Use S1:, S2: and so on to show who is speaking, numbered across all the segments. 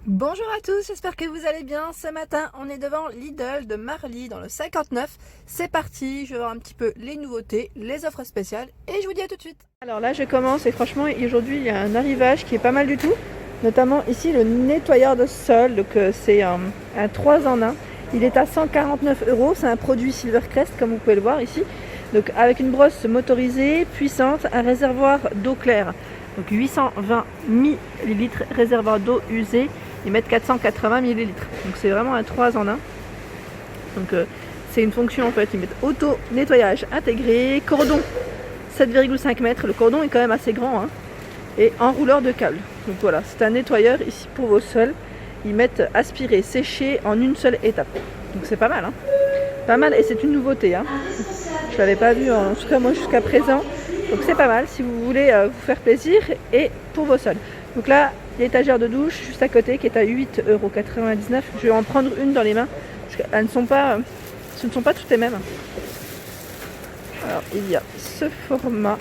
S1: Bonjour à tous, j'espère que vous allez bien. Ce matin, on est devant Lidl de Marly dans le 59. C'est parti, je vais voir un petit peu les nouveautés, les offres spéciales et je vous dis à tout de suite. Alors là, je commence et franchement, aujourd'hui, il y a un arrivage qui est pas mal du tout. Notamment ici, le nettoyeur de sol, donc c'est un 3 en 1. Il est à 149 €, c'est un produit Silvercrest comme vous pouvez le voir ici. Donc avec une brosse motorisée, puissante, un réservoir d'eau claire. Donc 820 ml, réservoir d'eau usée. Ils mettent 480 ml. Donc c'est vraiment un 3 en 1. Donc c'est une fonction en fait. Ils mettent auto nettoyage intégré, cordon 7,5 mètres. Le cordon est quand même assez grand, hein, et enrouleur de câble. Donc voilà, c'est un nettoyeur ici pour vos sols. Ils mettent aspirer, sécher en une seule étape. Donc c'est pas mal, hein. Pas mal, et c'est une nouveauté, hein. Je l'avais pas vu en tout cas moi jusqu'à présent. Donc c'est pas mal si vous voulez vous faire plaisir et pour vos sols. Donc là, l'étagère de douche juste à côté qui est à 8,99 €. Je vais en prendre une dans les mains parce qu'elles ne sont pas, ce ne sont pas toutes les mêmes. Alors il y a ce format,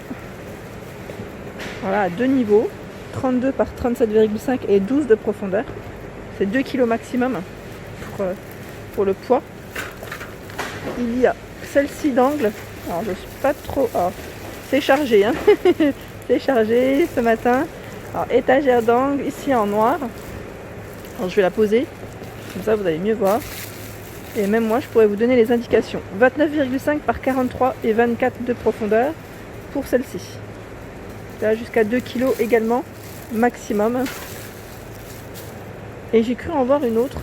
S1: voilà, à deux niveaux, 32 par 37,5 et 12 de profondeur. C'est 2 kg maximum pour le poids. Il y a celle-ci d'angle. Alors je suis pas trop... Alors, c'est chargé, hein. C'est chargé ce matin. Alors étagère d'angle ici en noir. Alors je vais la poser, comme ça vous allez mieux voir. Et même moi je pourrais vous donner les indications. 29,5 par 43 et 24 de profondeur pour celle-ci. Là jusqu'à 2 kg également maximum. Et j'ai cru en voir une autre,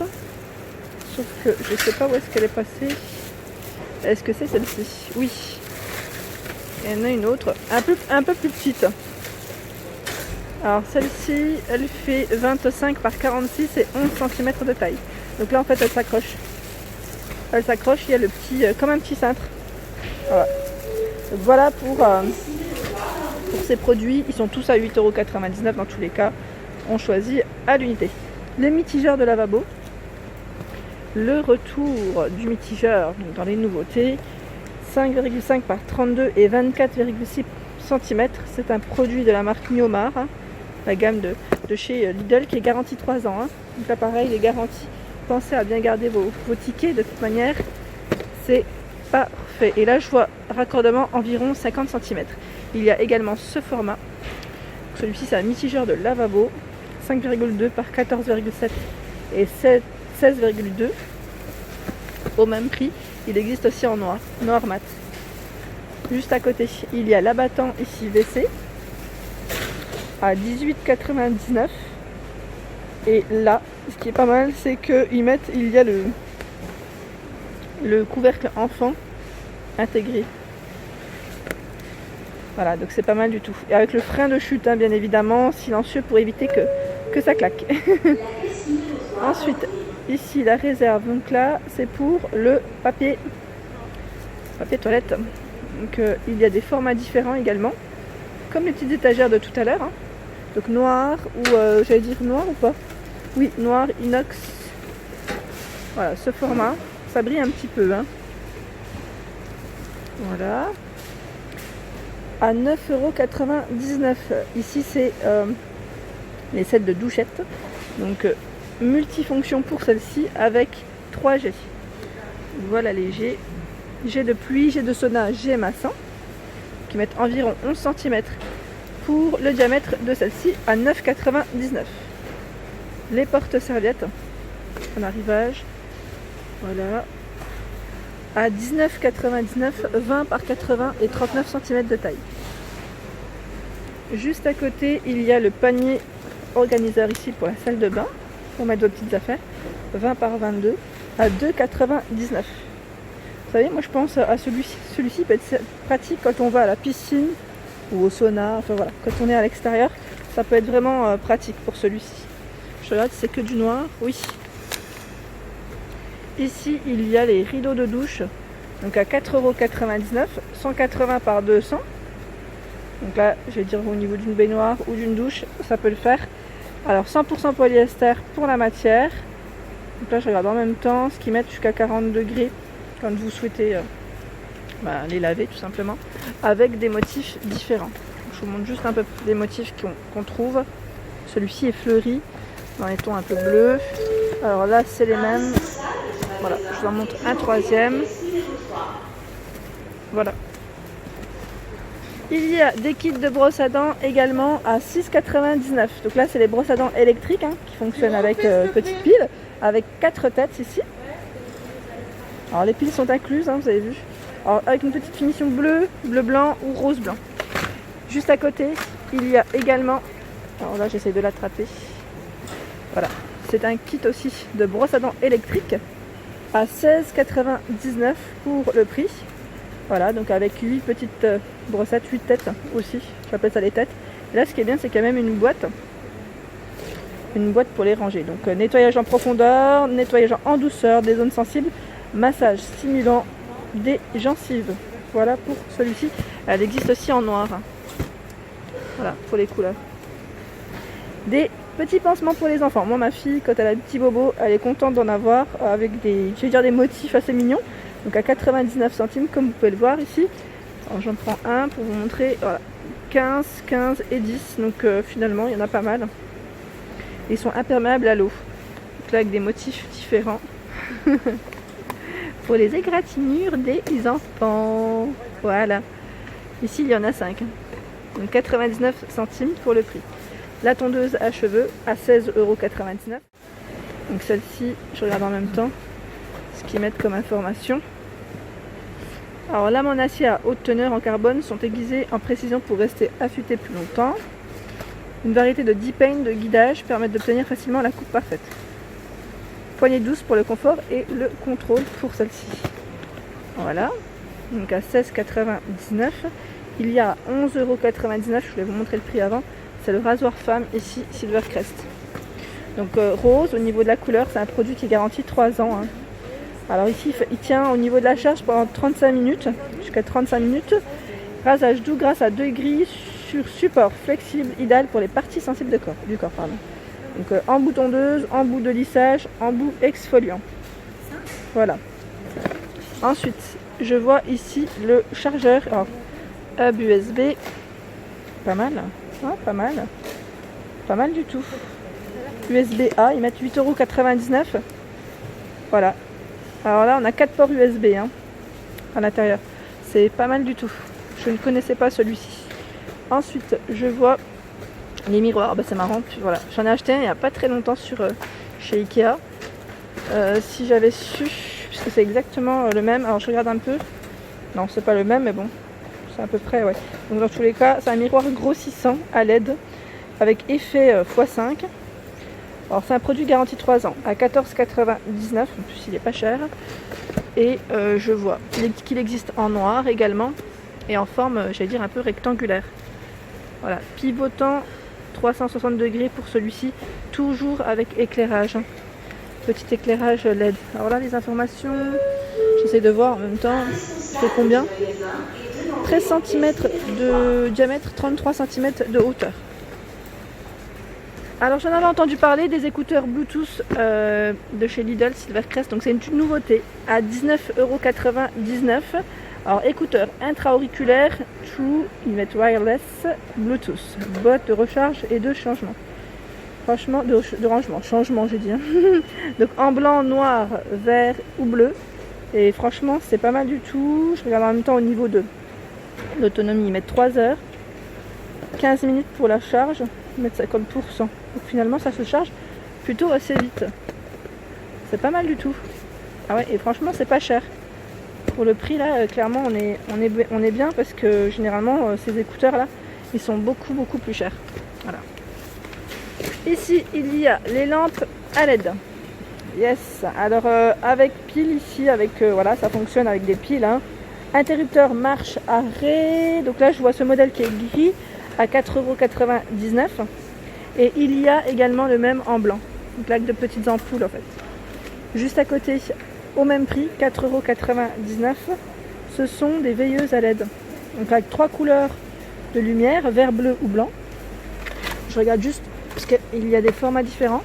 S1: sauf que je sais pas où est-ce qu'elle est passée. Est-ce que c'est celle-ci? Oui. Il y en a une autre, un peu plus petite. Alors celle-ci, elle fait 25 par 46 et 11 cm de taille. Donc là en fait elle s'accroche. Elle s'accroche, il y a le petit, comme un petit cintre. Voilà. Donc voilà pour ces produits. Ils sont tous à 8,99 € dans tous les cas. On choisit à l'unité. Les mitigeurs de lavabo. Le retour du mitigeur donc dans les nouveautés. 5,5 par 32 et 24,6 cm. C'est un produit de la marque Niomar, hein, la gamme de chez Lidl qui est garantie 3 ans. Hein. Donc là pareil, il est garanti. Pensez à bien garder vos tickets, de toute manière c'est parfait. Et là je vois raccordement environ 50 cm. Il y a également ce format. Celui-ci c'est un mitigeur de lavabo, 5,2 par 14,7 et 16,2 au même prix. Il existe aussi en noir mat. Juste à côté, il y a l'abattant ici WC à 18,99 €. Et là, ce qui est pas mal, c'est il y a le couvercle enfant intégré. Voilà, donc c'est pas mal du tout. Et avec le frein de chute, hein, bien évidemment, silencieux pour éviter que ça claque. Ensuite, ici la réserve, donc là c'est pour le papier toilette. Donc il y a des formats différents également, comme les petites étagères de tout à l'heure, hein. Donc noir ou j'allais dire noir ou pas? Oui, noir inox. Voilà, ce format, ça brille un petit peu, hein. Voilà, à 9,99 €. Ici c'est les sets de douchette, donc multifonction pour celle-ci avec 3 jets. Voilà les jets. Jet de pluie, jet de sauna, jet massant, qui mettent environ 11 cm pour le diamètre de celle-ci à 9,99 €. Les porte-serviettes en arrivage, voilà, à 19,99 €, 20 par 80 et 39 cm de taille. Juste à côté, il y a le panier organiseur ici pour la salle de bain, pour mettre vos petites affaires, 20 par 22 à 2,99 €. Vous savez, moi je pense à celui-ci. Celui-ci peut être pratique quand on va à la piscine ou au sauna, enfin voilà, quand on est à l'extérieur, ça peut être vraiment pratique pour celui-ci. Je regarde, c'est que du noir, oui. Ici, il y a les rideaux de douche, donc à 4,99 €, 180 par 200. Donc là, je vais dire au niveau d'une baignoire ou d'une douche, ça peut le faire. Alors 100% polyester pour la matière. Donc là, je regarde en même temps, ce qu'ils mettent jusqu'à 40 degrés quand vous souhaitez les laver tout simplement, avec des motifs différents. Je vous montre juste un peu des motifs qu'on trouve. Celui-ci est fleuri, dans les tons un peu bleus. Alors là, c'est les mêmes. Voilà, je vous en montre un troisième. Voilà. Il y a des kits de brosse à dents également à 6,99 €. Donc là, c'est les brosses à dents électriques qui fonctionnent avec petite pile, avec 4 têtes ici. Alors les piles sont incluses, vous avez vu. Alors, avec une petite finition bleu, bleu-blanc ou rose-blanc. Juste à côté, il y a également... Alors là, j'essaie de l'attraper. Voilà. C'est un kit aussi de brosse à dents électrique à 16,99 € pour le prix. Voilà, donc avec 8 petites brossettes, 8 têtes aussi. J'appelle ça les têtes. Et là, ce qui est bien, c'est qu'il y a même une boîte. Une boîte pour les ranger. Donc nettoyage en profondeur, nettoyage en douceur des zones sensibles, massage stimulant des gencives. Voilà pour celui-ci. Elle existe aussi en noir. Voilà, pour les couleurs. Des petits pansements pour les enfants. Moi, ma fille, quand elle a des petits bobos, elle est contente d'en avoir avec des motifs assez mignons. Donc à 99 centimes, comme vous pouvez le voir ici. Alors j'en prends un pour vous montrer. Voilà, 15, 15 et 10. Donc finalement, il y en a pas mal. Ils sont imperméables à l'eau. Donc là, avec des motifs différents. Pour les égratignures des enfants. Voilà. Ici, il y en a 5. Donc 99 centimes pour le prix. La tondeuse à cheveux à 16,99 €. Donc celle-ci, je regarde en même temps ce qu'ils mettent comme information. Alors lames en acier à haute teneur en carbone sont aiguisées en précision pour rester affûtées plus longtemps. Une variété de 10 peignes de guidage permettent d'obtenir facilement la coupe parfaite. Poignée douce pour le confort et le contrôle pour celle-ci. Voilà, donc à 16,99 €. Il y a 11,99 €, je voulais vous montrer le prix avant. C'est le rasoir femme ici, Silvercrest. Donc rose, au niveau de la couleur, c'est un produit qui est garanti 3 ans. Alors ici, il tient au niveau de la charge pendant 35 minutes, jusqu'à 35 minutes. Rasage doux grâce à 2 grilles sur support flexible, idéal pour les parties sensibles du corps. Donc embout tondeuse, embout de lissage, embout exfoliant. Voilà. Ensuite, je vois ici le chargeur hub USB. Pas mal. Pas mal. Pas mal du tout. USB-A, ils mettent 8,99 €. Voilà. Alors là, on a 4 ports USB à l'intérieur. C'est pas mal du tout. Je ne connaissais pas celui-ci. Ensuite, je vois les miroirs. C'est marrant. Puis voilà. J'en ai acheté un il n'y a pas très longtemps chez Ikea. Si j'avais su, puisque c'est exactement le même. Alors je regarde un peu. Non, c'est pas le même, mais bon. C'est à peu près, ouais. Donc dans tous les cas, c'est un miroir grossissant à LED avec effet x5. Alors c'est un produit garanti 3 ans à 14,99 €. En plus, il n'est pas cher. Et je vois qu'il existe en noir également et en forme, j'allais dire, un peu rectangulaire. Voilà, pivotant 360 degrés pour celui-ci, toujours avec éclairage. Petit éclairage LED. Alors là, les informations, j'essaie de voir en même temps. C'est combien? 13 cm de diamètre, 33 cm de hauteur. Alors j'en avais entendu parler des écouteurs Bluetooth de chez Lidl Silvercrest, donc c'est une nouveauté à 19,99 €. Alors écouteurs intra-auriculaires True Wireless Bluetooth, boîte de recharge et de changement. Franchement, de rangement, changement j'ai dit. Donc en blanc, noir, vert ou bleu. Et franchement c'est pas mal du tout. Je regarde en même temps au niveau de l'autonomie, ils mettent 3 heures. 15 minutes pour la charge, ils mettent 50%. Donc finalement ça se charge plutôt assez vite. C'est pas mal du tout. Ah ouais, et franchement c'est pas cher. Pour le prix là, clairement on est bien parce que généralement ces écouteurs là, ils sont beaucoup plus chers. Voilà. Ici il y a les lampes à LED. Yes, alors avec pile ici, avec voilà, ça fonctionne avec des piles. Interrupteur marche arrêt. Donc là je vois ce modèle qui est gris à 4,99 €. Et il y a également le même en blanc. Donc là avec de petites ampoules en fait. Juste à côté, au même prix, 4,99 €, ce sont des veilleuses à LED. Donc avec 3 couleurs de lumière, vert, bleu ou blanc. Je regarde juste parce qu'il y a des formats différents.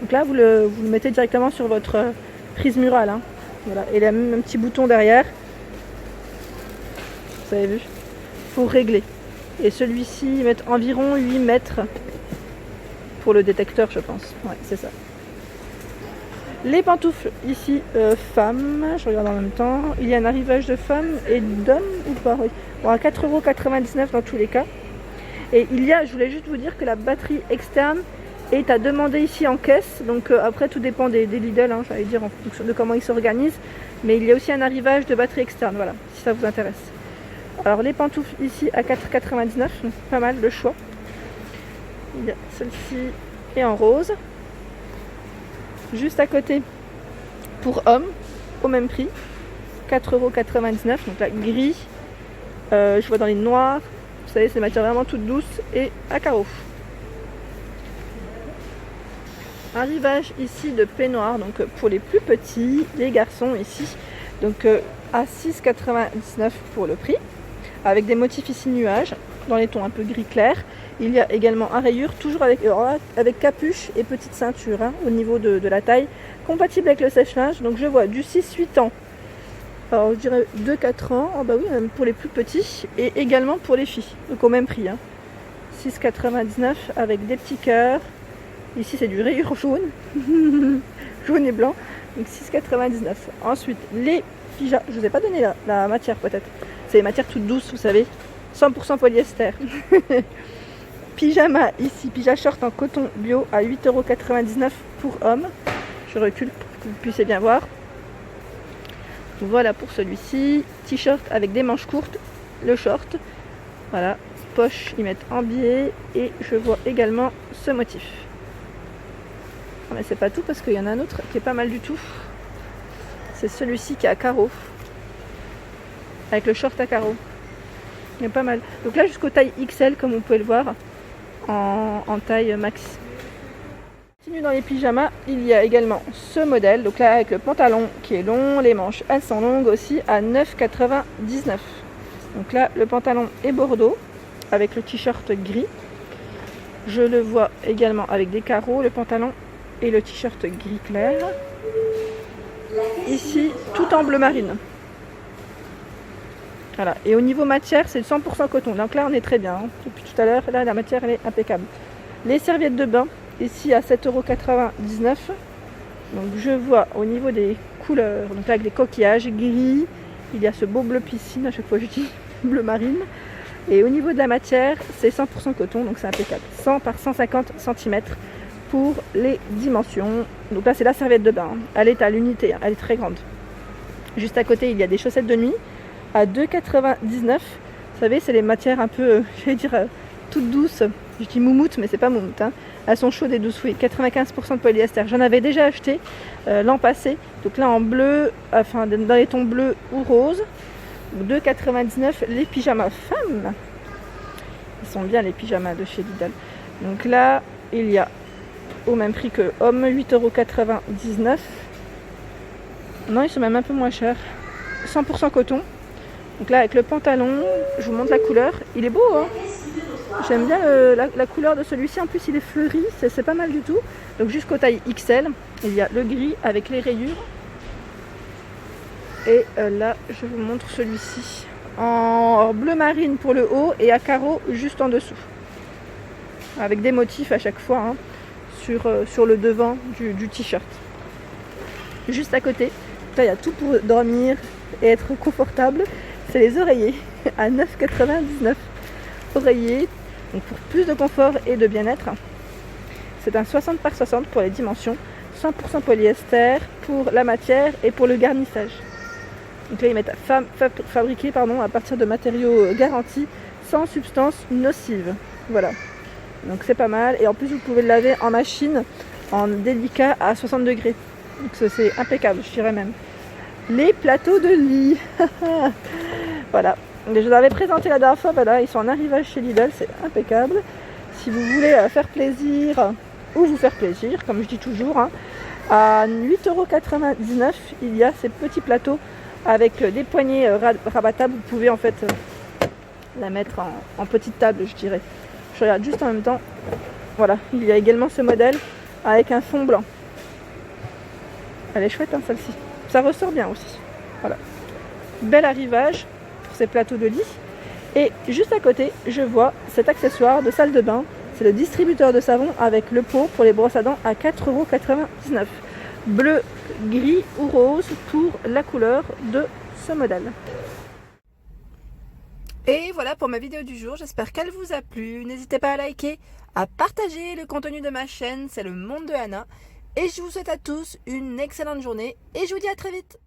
S1: Donc là vous le mettez directement sur votre prise murale. Voilà. Et il y a même un petit bouton derrière. Vous avez vu, pour régler. Et celui-ci, ils mettent environ 8 mètres pour le détecteur, je pense. Ouais, c'est ça. Les pantoufles ici, femmes, je regarde en même temps. Il y a un arrivage de femmes et d'hommes ou pas? Oui. Bon, à 4,99 € dans tous les cas. Et il y a, je voulais juste vous dire que la batterie externe est à demander ici en caisse. Donc après, tout dépend des Lidl, hein, j'allais dire, en fonction de comment ils s'organisent. Mais il y a aussi un arrivage de batterie externe, voilà, si ça vous intéresse. Alors les pantoufles ici à 4,99 €, pas mal le choix. Il y a celle-ci et en rose. Juste à côté, pour hommes, au même prix, 4,99 €, donc là gris, je vois dans les noirs, vous savez, c'est des matières vraiment toutes douces et à carreaux. Arrivage ici de peignoir, donc pour les plus petits, les garçons ici, donc à 6,99 € pour le prix, avec des motifs ici nuages, dans les tons un peu gris clair. Il y a également un rayure, toujours avec capuche et petite ceinture, hein, au niveau de la taille, compatible avec le sèche-linge. Donc je vois du 6-8 ans, alors je dirais 2-4 ans, oh bah oui, même pour les plus petits, et également pour les filles, donc au même prix, hein. 6,99 € avec des petits cœurs. Ici c'est du rayure jaune, jaune et blanc, donc 6,99 €. Ensuite les pyjamas, je vous ai pas donné la matière peut-être, c'est les matières toutes douces, vous savez, 100% polyester. Pyjama ici, pyjama short en coton bio à 8,99 € pour hommes. Je recule pour que vous puissiez bien voir. Voilà pour celui-ci. T-shirt avec des manches courtes, le short. Voilà, poche, ils mettent en biais. Et je vois également ce motif. Mais c'est pas tout parce qu'il y en a un autre qui est pas mal du tout. C'est celui-ci qui est à carreaux. Avec le short à carreaux. Il est pas mal. Donc là jusqu'au taille XL comme vous pouvez le voir. En taille max. Continue dans les pyjamas, il y a également ce modèle, donc là avec le pantalon qui est long, les manches elles sont longues aussi à 9,99 €. Donc là le pantalon est bordeaux avec le t-shirt gris. Je le vois également avec des carreaux, le pantalon et le t-shirt gris clair. Ici tout en bleu marine. Voilà, et au niveau matière, c'est 100% coton. Donc là, on est très bien. Hein. Depuis tout à l'heure, là, la matière, elle est impeccable. Les serviettes de bain, ici à 7,99 €. Donc je vois au niveau des couleurs, donc là, avec des coquillages gris, il y a ce beau bleu piscine, à chaque fois je dis bleu marine. Et au niveau de la matière, c'est 100% coton, donc c'est impeccable. 100 par 150 cm pour les dimensions. Donc là, c'est la serviette de bain. Elle est à l'unité, hein. Elle est très grande. Juste à côté, il y a des chaussettes de nuit. À 2,99 €. Vous savez, c'est les matières un peu, j'allais dire, toutes douces. Je dis moumoute, mais c'est pas moumoute. Hein. Elles sont chaudes et douces, oui. 95% de polyester. J'en avais déjà acheté l'an passé. Donc là, en bleu, enfin, dans les tons bleus ou roses. 2,99 € les pyjamas femmes. Ils sont bien les pyjamas de chez Lidl. Donc là, il y a au même prix que hommes, 8,99 €. Non, ils sont même un peu moins chers. 100% coton. Donc là avec le pantalon, je vous montre la couleur, il est beau hein. J'aime bien la couleur de celui-ci, en plus il est fleuri, c'est pas mal du tout. Donc jusqu'au taille XL, il y a le gris avec les rayures. Et là je vous montre celui-ci en bleu marine pour le haut et à carreaux juste en dessous. Avec des motifs à chaque fois hein, sur le devant du t-shirt. Juste à côté, là il y a tout pour dormir et être confortable. C'est les oreillers à 9,99 €. Oreillers, donc pour plus de confort et de bien-être. C'est un 60 par 60 pour les dimensions, 100% polyester pour la matière et pour le garnissage. Donc là ils mettent fabriqué à partir de matériaux garantis sans substance nocive. Voilà. Donc c'est pas mal et en plus vous pouvez le laver en machine en délicat à 60 degrés. Donc c'est impeccable, je dirais même. Les plateaux de lit. Voilà. Je vous avais présenté la dernière fois, voilà, ils sont en arrivage chez Lidl, c'est impeccable. Si vous voulez faire plaisir ou vous faire plaisir, comme je dis toujours, hein, à 8,99 €, il y a ces petits plateaux avec des poignées rabattables. Vous pouvez en fait la mettre en petite table, je dirais. Je regarde juste en même temps. Voilà, il y a également ce modèle avec un fond blanc. Elle est chouette hein, celle-ci. Ça ressort bien aussi. Voilà. Bel arrivage pour ces plateaux de lit. Et juste à côté, je vois cet accessoire de salle de bain. C'est le distributeur de savon avec le pot pour les brosses à dents à 4,99 €. Bleu, gris ou rose pour la couleur de ce modèle. Et voilà pour ma vidéo du jour, j'espère qu'elle vous a plu. N'hésitez pas à liker, à partager le contenu de ma chaîne, c'est le monde de Anna. Et je vous souhaite à tous une excellente journée et je vous dis à très vite.